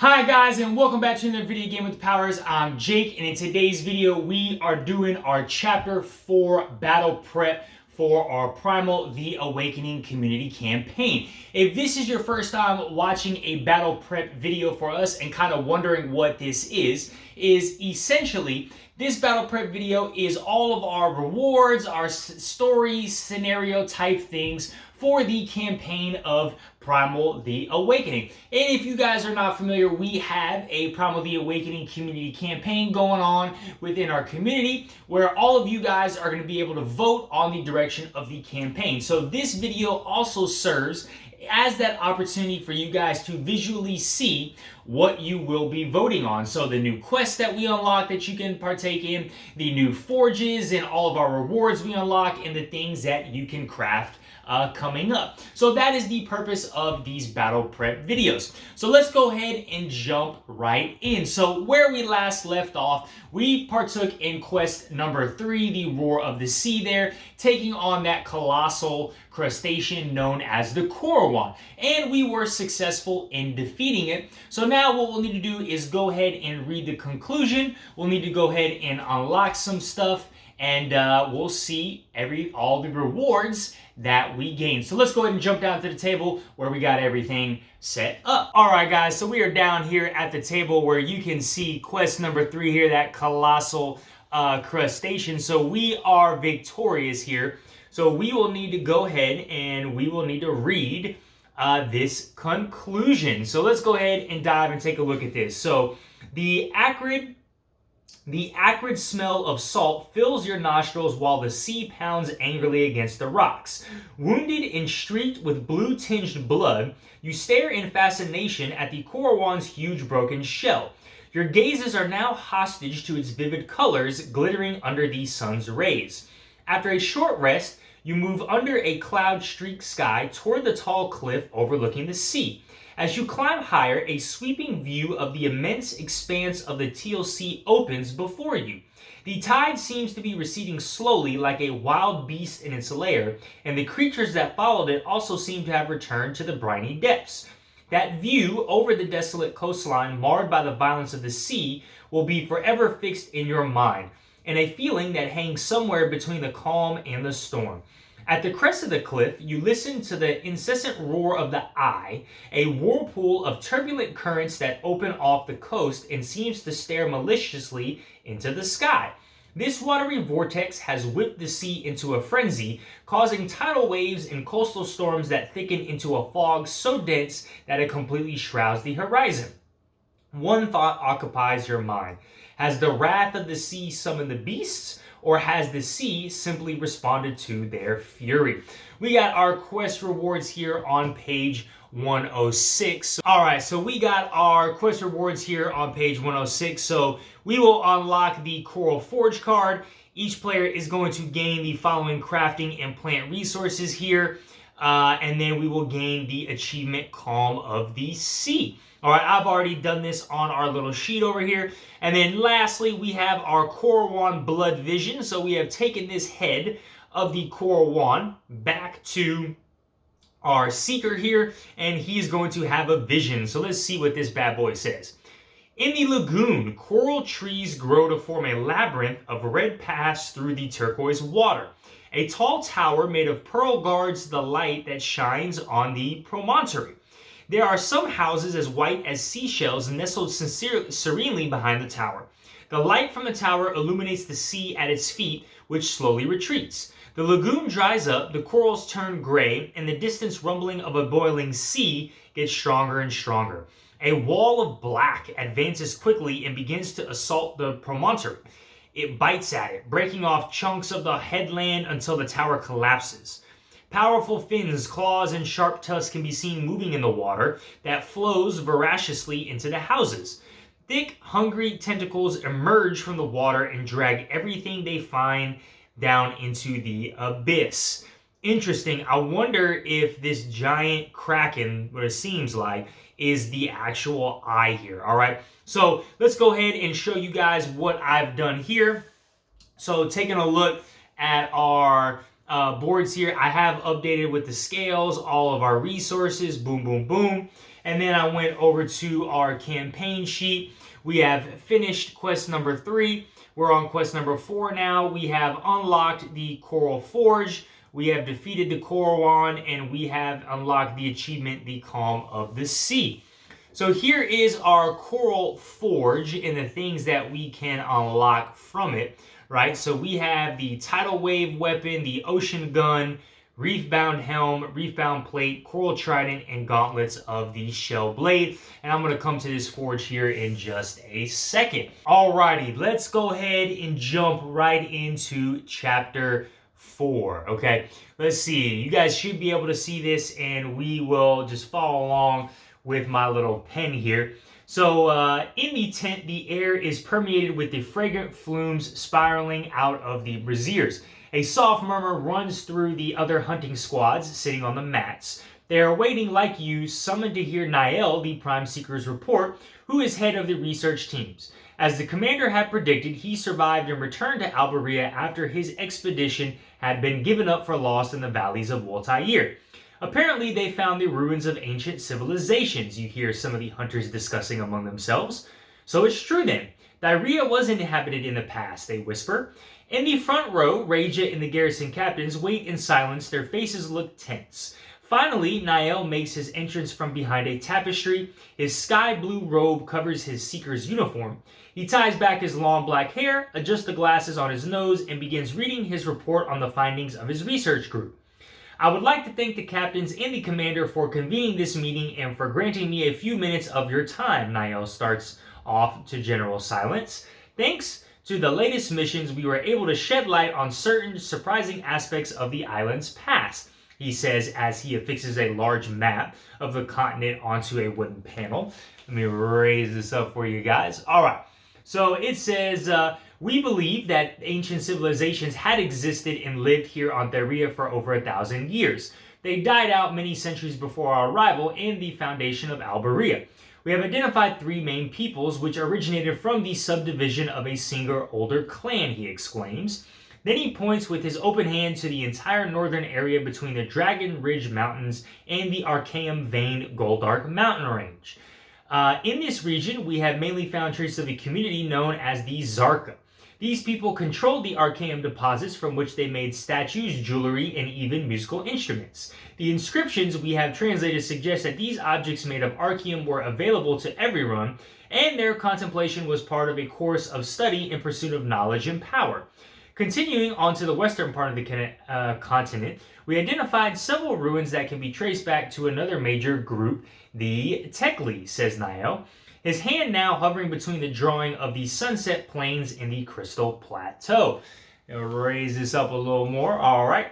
Hi guys, and welcome back to another video game with powers. I'm Jake, and in today's video we are doing our chapter 4 battle prep for our Primal The Awakening community campaign. If this is your first time watching a battle prep video for us and kind of wondering what this is essentially this battle prep video is all of our rewards, our story scenario type things for the campaign of Primal The Awakening. And if you guys are not familiar, we have a Primal The Awakening community campaign going on within our community where all of you guys are going to be able to vote on the direction of the campaign. So this video also serves as that opportunity for you guys to visually see what you will be voting on. So the new quests that we unlock that you can partake in, the new forges and all of our rewards we unlock, and the things that you can craft coming up. So that is the purpose of these battle prep videos. So let's go ahead and jump right in. So where we last left off, we partook in quest number 3, the Roar of the Sea there, taking on that colossal crustacean known as the Corwan. And we were successful in defeating it. So now what we'll need to do is go ahead and read the conclusion. We'll need to go ahead and unlock some stuff, and we'll see all the rewards that we gain. So let's go ahead and jump down to the table where we got everything set up. All right, guys, so we are down here at the table where you can see quest number 3 here, that colossal crustacean. So we are victorious here. So we will need to go ahead and we will need to read this conclusion. So let's go ahead and dive and take a look at this. So the acrid smell of salt fills your nostrils while the sea pounds angrily against the rocks. Wounded and streaked with blue-tinged blood, you stare in fascination at the Corwan's huge broken shell. Your gazes are now hostage to its vivid colors glittering under the sun's rays. After a short rest, you move under a cloud-streaked sky toward the tall cliff overlooking the sea. As you climb higher, a sweeping view of the immense expanse of the teal sea opens before you. The tide seems to be receding slowly like a wild beast in its lair, and the creatures that followed it also seem to have returned to the briny depths. That view over the desolate coastline marred by the violence of the sea will be forever fixed in your mind, and a feeling that hangs somewhere between the calm and the storm. At the crest of the cliff, you listen to the incessant roar of the eye, a whirlpool of turbulent currents that open off the coast and seems to stare maliciously into the sky. This watery vortex has whipped the sea into a frenzy, causing tidal waves and coastal storms that thicken into a fog so dense that it completely shrouds the horizon. One thought occupies your mind. Has the wrath of the sea summoned the beasts? Or has the sea simply responded to their fury? We got our quest rewards here on page 106. All right, so we got our quest rewards here on page 106. So we will unlock the Coral Forge card. Each player is going to gain the following crafting and plant resources here. And then we will gain the achievement Calm of the Sea. All right, I've already done this on our little sheet over here. And then lastly, we have our Corwan Blood Vision. So we have taken this head of the Corwan back to our Seeker here, and he's going to have a vision. So let's see what this bad boy says. In the lagoon, coral trees grow to form a labyrinth of red paths through the turquoise water. A tall tower made of pearl guards the light that shines on the promontory. There are some houses as white as seashells nestled serenely behind the tower. The light from the tower illuminates the sea at its feet, which slowly retreats. The lagoon dries up, the corals turn gray, and the distant rumbling of a boiling sea gets stronger and stronger. A wall of black advances quickly and begins to assault the promontory. It bites at it, breaking off chunks of the headland until the tower collapses. Powerful fins, claws, and sharp tusks can be seen moving in the water that flows voraciously into the houses. Thick, hungry tentacles emerge from the water and drag everything they find down into the abyss. Interesting. I wonder if this giant kraken, what it seems like, is the actual eye here. All right. So let's go ahead and show you guys what I've done here. So taking a look at our boards here, I have updated with the scales, all of our resources, boom, boom, boom. And then I went over to our campaign sheet. We have finished quest number 3. We're on quest number 4 now. We have unlocked the Coral Forge. We have defeated the Corwan, and we have unlocked the achievement, the Calm of the Sea. So here is our Coral Forge and the things that we can unlock from it, right? So we have the Tidal Wave weapon, the Ocean Gun, Reef-bound Helm, Reef-bound Plate, Coral Trident, and Gauntlets of the Shell Blade. And I'm going to come to this forge here in just a second. Alrighty, let's go ahead and jump right into Chapter 4, okay? Let's see. You guys should be able to see this, and we will just follow along with my little pen here. So in the tent, the air is permeated with the fragrant flumes spiraling out of the braziers. A soft murmur runs through the other hunting squads sitting on the mats. They are waiting like you, summoned to hear Niall, the Prime Seeker's report, who is head of the research teams. As the commander had predicted, he survived and returned to Alberia after his expedition had been given up for lost in the valleys of Voltaire. Apparently, they found the ruins of ancient civilizations, you hear some of the hunters discussing among themselves. So it's true then. Diarrhea was inhabited in the past, they whisper. In the front row, Reggie and the garrison captains wait in silence, their faces look tense. Finally, Niall makes his entrance from behind a tapestry. His sky blue robe covers his seeker's uniform. He ties back his long black hair, adjusts the glasses on his nose, and begins reading his report on the findings of his research group. I would like to thank the captains and the commander for convening this meeting and for granting me a few minutes of your time, Niall starts off to general silence. Thanks to the latest missions, we were able to shed light on certain surprising aspects of the island's past, he says as he affixes a large map of the continent onto a wooden panel. Let me raise this up for you guys. All right. So it says, we believe that ancient civilizations had existed and lived here on Theria for over 1,000 years. They died out many centuries before our arrival and the foundation of Alberia. We have identified 3 main peoples which originated from the subdivision of a single older clan, he exclaims. Then he points with his open hand to the entire northern area between the Dragon Ridge Mountains and the Archaeum Vein Goldark mountain range. In this region, we have mainly found traces of a community known as the Zarka. These people controlled the Archaeum deposits from which they made statues, jewelry, and even musical instruments. The inscriptions we have translated suggest that these objects made of Archaeum were available to everyone, and their contemplation was part of a course of study in pursuit of knowledge and power. Continuing on to the western part of the continent, we identified several ruins that can be traced back to another major group, the Tekli, says Niall, his hand now hovering between the drawing of the Sunset Plains and the Crystal Plateau. I'll raise this up a little more. All right.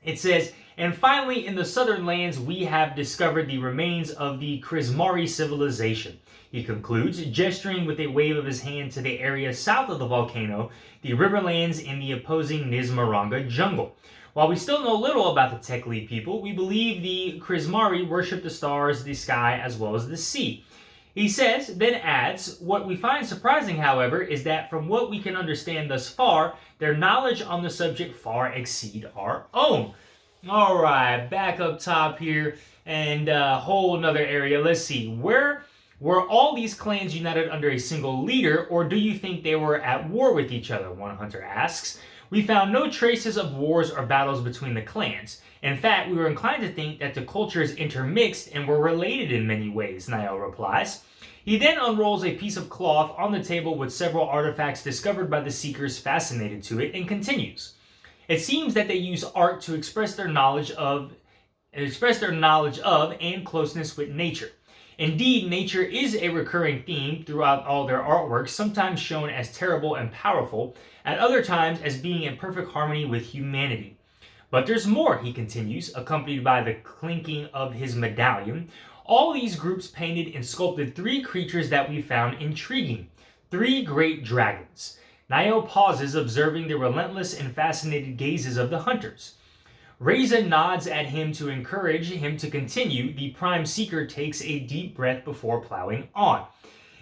It says, and finally, in the southern lands, we have discovered the remains of the Krismari civilization. He concludes, gesturing with a wave of his hand to the area south of the volcano, the riverlands, and the opposing Nizmaranga jungle. While we still know little about the Tekli people, we believe the Krismari worship the stars, the sky, as well as the sea. He says, then adds, what we find surprising, however, is that from what we can understand thus far, their knowledge on the subject far exceed our own. All right, back up top here, and a whole another area. Let's see, where were all these clans united under a single leader, or do you think they were at war with each other? One hunter asks. We found no traces of wars or battles between the clans. In fact, we were inclined to think that the cultures intermixed and were related in many ways, Niall replies. He then unrolls a piece of cloth on the table with several artifacts discovered by the seekers fascinated to it and continues. It seems that they use art to express their knowledge of and closeness with nature. Indeed, nature is a recurring theme throughout all their artworks, sometimes shown as terrible and powerful, at other times as being in perfect harmony with humanity. But there's more, he continues, accompanied by the clinking of his medallion. All these groups painted and sculpted 3 creatures that we found intriguing, 3 great dragons. Niall pauses, observing the relentless and fascinated gazes of the hunters. Reza nods at him to encourage him to continue. The Prime Seeker takes a deep breath before plowing on.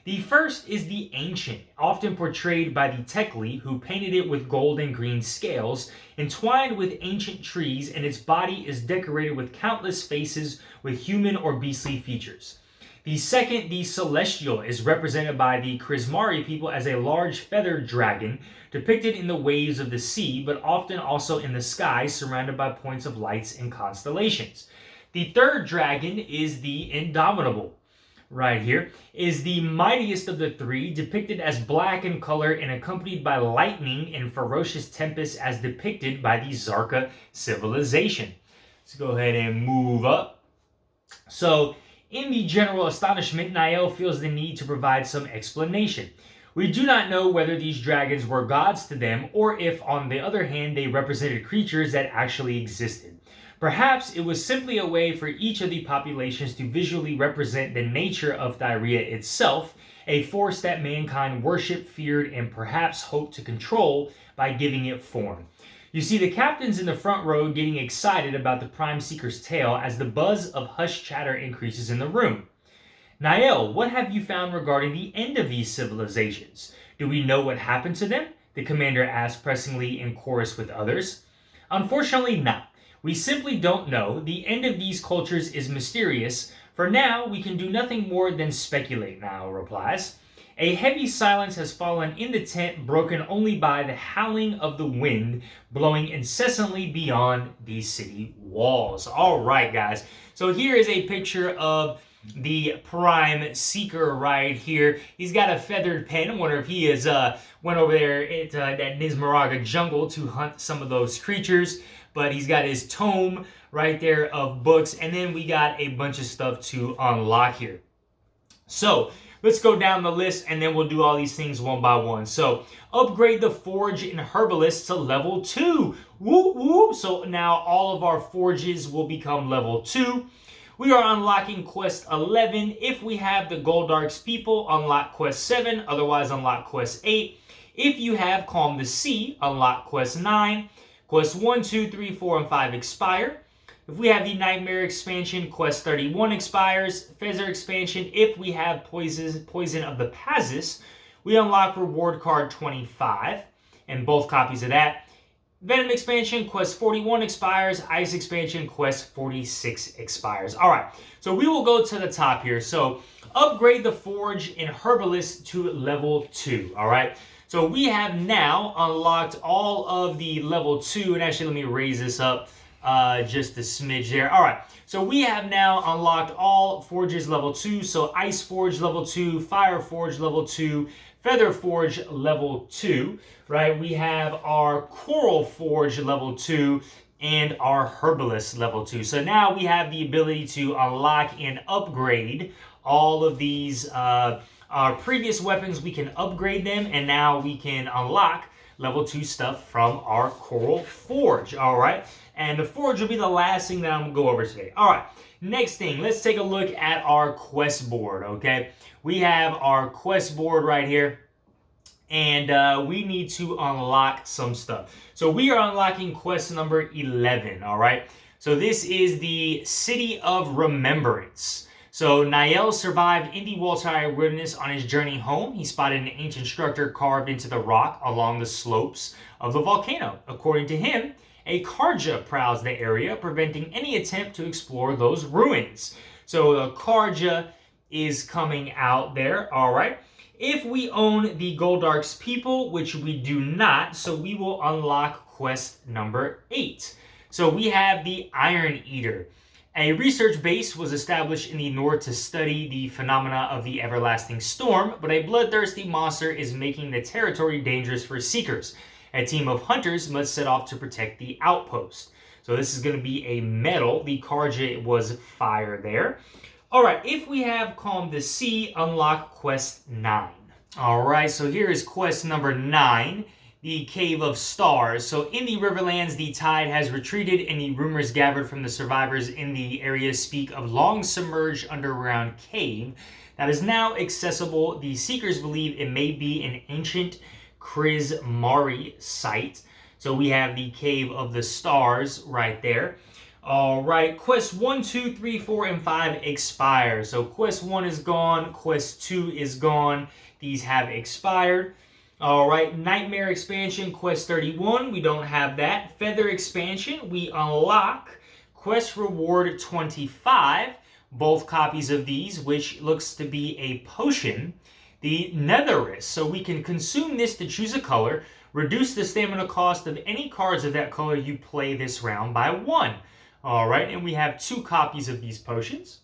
The first is the Ancient, often portrayed by the Tekli, who painted it with gold and green scales, entwined with ancient trees, and its body is decorated with countless faces with human or beastly features. The second, the Celestial, is represented by the Krismari people as a large feathered dragon depicted in the waves of the sea, but often also in the sky, surrounded by points of lights and constellations. The third dragon is the Indomitable. Right here is the mightiest of the three, depicted as black in color and accompanied by lightning and ferocious tempests as depicted by the Zarka civilization. Let's go ahead and move up. So, in the general astonishment, Niall feels the need to provide some explanation. We do not know whether these dragons were gods to them or if, on the other hand, they represented creatures that actually existed. Perhaps it was simply a way for each of the populations to visually represent the nature of Thyrea itself, a force that mankind worshipped, feared, and perhaps hoped to control by giving it form. You see the captains in the front row getting excited about the Prime Seeker's tale as the buzz of hushed chatter increases in the room. Niall, what have you found regarding the end of these civilizations? Do we know what happened to them? The commander asked pressingly in chorus with others. Unfortunately not. We simply don't know. The end of these cultures is mysterious. For now, we can do nothing more than speculate, Niall replies. A heavy silence has fallen in the tent, broken only by the howling of the wind blowing incessantly beyond the city walls. All right, guys. So here is a picture of the Prime Seeker right here. He's got a feathered pen. I wonder if he has went over there at that Nismaraga jungle to hunt some of those creatures. But he's got his tome right there of books, and then we got a bunch of stuff to unlock here. So let's go down the list, and then we'll do all these things one by one. So upgrade the Forge and Herbalist to level 2. Whoop, whoop. So now all of our forges will become level 2. We are unlocking quest 11. If we have the Goldark's people, unlock quest 7. Otherwise, unlock quest 8. If you have Calm the Sea, unlock quest 9. Quests 1, 2, 3, 4, and 5 expire. If we have the Nightmare expansion, Quest 31 expires. Feather expansion, if we have Poison of the Pazis, we unlock reward card 25, and both copies of that. Venom expansion, Quest 41 expires. Ice expansion, Quest 46 expires. All right, so we will go to the top here. So upgrade the Forge and Herbalist to level 2, all right? So we have now unlocked all of the level 2, and actually let me raise this up just a smidge there. All right, so we have now unlocked all forges level 2. So Ice Forge level 2, Fire Forge level 2, Feather Forge level 2, right? We have our Coral Forge level 2 and our Herbalist level 2. So now we have the ability to unlock and upgrade all of these our previous weapons. We can upgrade them, and now we can unlock level 2 stuff from our Coral Forge, all right? And the Forge will be the last thing that I'm going to go over today. All right, next thing, let's take a look at our quest board, okay? We have our quest board right here, and we need to unlock some stuff. So we are unlocking quest number 11, all right? So this is the City of Remembrance. So Niall survived in the Waltire wilderness on his journey home. He spotted an ancient structure carved into the rock along the slopes of the volcano. According to him, a Karja prowls the area, preventing any attempt to explore those ruins. So the Karja is coming out there, all right? If we own the Goldark's people, which we do not, so we will unlock quest number 8. So we have the Iron Eater. A research base was established in the north to study the phenomena of the everlasting storm, but a bloodthirsty monster is making the territory dangerous for seekers. A team of hunters must set off to protect the outpost. So this is going to be a metal. The Karja was fire there. All right, if we have Calm the Sea, unlock quest 9. All right, so here is quest number 9. The Cave of Stars. So in the Riverlands, the tide has retreated, and the rumors gathered from the survivors in the area speak of long submerged underground cave that is now accessible. The seekers believe it may be an ancient Krismari site. So we have the Cave of the Stars right there. All right, quest 1, 2, 3, 4, and 5 expire. So quest 1 is gone, quest 2 is gone. These have expired. All right, Nightmare expansion, quest 31, we don't have that. Feather expansion, we unlock. Quest reward 25, both copies of these, which looks to be a potion, the Netherist. So we can consume this to choose a color, reduce the stamina cost of any cards of that color you play this round by 1. All right, and we have 2 copies of these potions.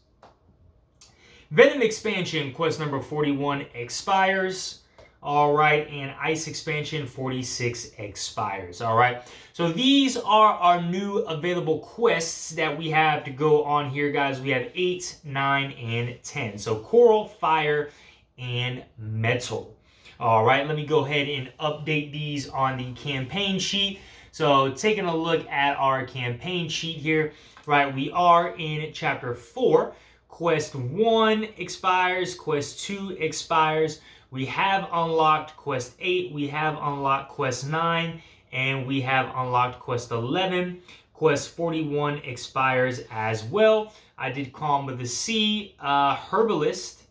Venom Expansion, quest number 41 expires. All right, and Ice Expansion 46 expires. All right, so these are our new available quests that we have to go on here, guys. We have 8, 9, and 10. So Coral, Fire, and Metal. All right, let me go ahead and update these on the campaign sheet. So taking a look at our campaign sheet here, right, we are in chapter 4. Quest 1 expires, quest 2 expires. We have unlocked quest 8, we have unlocked quest 9, and we have unlocked quest 11. Quest 41 expires as well. I did Calm with the Sea. Herbalist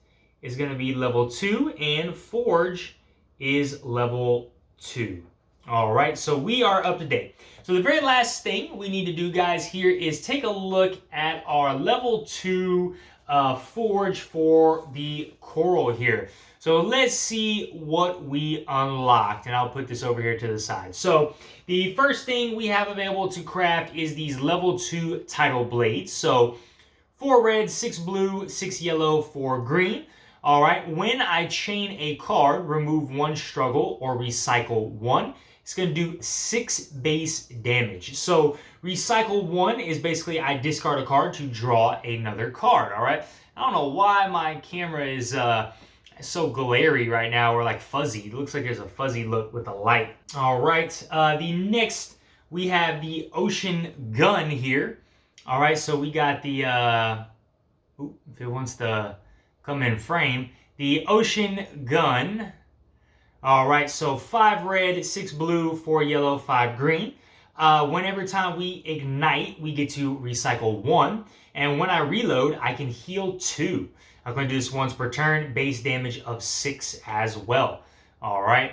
is going to be level 2, and Forge is level 2. All right, so we are up to date. So the very last thing we need to do, guys, here is take a look at our level 2 Forge for the Coral here. So let's see what we unlocked, and I'll put this over here to the side. So the first thing we have available to craft is these level 2 Tidal Blades. So 4 red, 6 blue, 6 yellow, 4 green. All right, when I chain a card, remove 1 struggle or recycle 1. It's going to do 6 base damage. So recycle 1 is basically I discard a card to draw another card. All right, I don't know why my camera is so glary right now, or like fuzzy. It looks like there's a fuzzy look with the light. All right, the next we have the Ocean Gun here. All right, so we got the if it wants to come in frame, the Ocean Gun. All right, so 5 red, 6 blue, 4 yellow, 5 green. Whenever time we ignite, we get to recycle 1, and when I reload, I can heal 2. I'm going to do this once per turn, base damage of 6 as well. All right,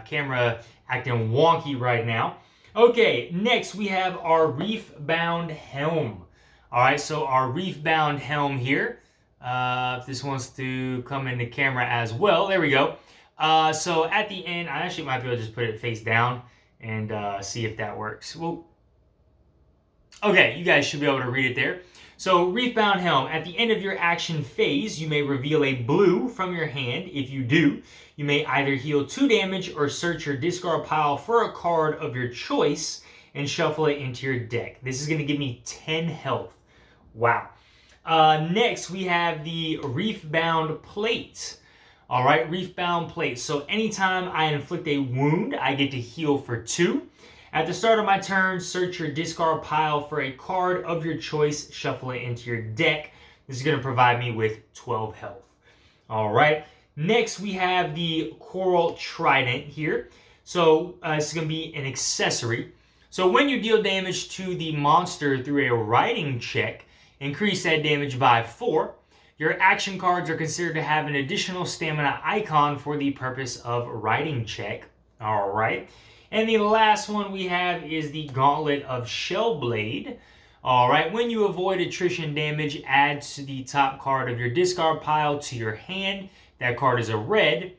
camera acting wonky right now. Okay, next we have our Reef-Bound Helm. All right, so our Reef-Bound Helm here. If this wants to come in the camera as well, there we go. So at the end, I actually might be able to just put it face down and see if that works. Well, okay, you guys should be able to read it there. So Reef-Bound Helm, at the end of your action phase, you may reveal a blue from your hand. If you do, you may either heal 2 damage or search your discard pile for a card of your choice and shuffle it into your deck. This is going to give me 10 health. Wow. Next, we have the Reef-Bound Plate. All right, Reef-Bound Plate. So anytime I inflict a wound, I get to heal for 2. At the start of my turn, search your discard pile for a card of your choice, shuffle it into your deck. This is going to provide me with 12 health. All right, next we have the Coral Trident here. So this is going to be an accessory. So when you deal damage to the monster through a riding check, increase that damage by 4. Your action cards are considered to have an additional stamina icon for the purpose of riding check. All right. And the last one we have is the Gauntlet of Shellblade. All right. When you avoid attrition damage, add to the top card of your discard pile to your hand. That card is a red.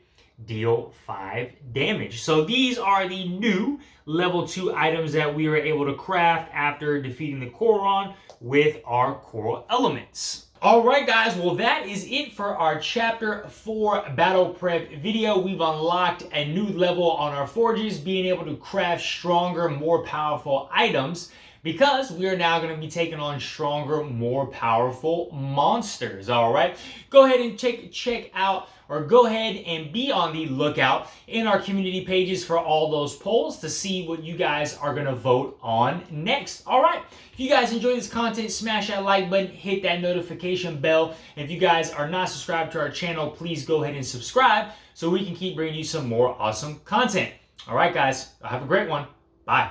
Deal 5 damage. So these are the new level 2 items that we were able to craft after defeating the Coron with our coral elements. Alright guys, well that is it for our chapter 4 battle prep video. We've unlocked a new level on our forges, being able to craft stronger, more powerful items, because we are now going to be taking on stronger, more powerful monsters. Alright, go ahead and check out, or go ahead and be on the lookout in our community pages for all those polls to see what you guys are going to vote on next. Alright, if you guys enjoy this content, smash that like button, hit that notification bell. And if you guys are not subscribed to our channel, please go ahead and subscribe so we can keep bringing you some more awesome content. Alright guys, have a great one. Bye.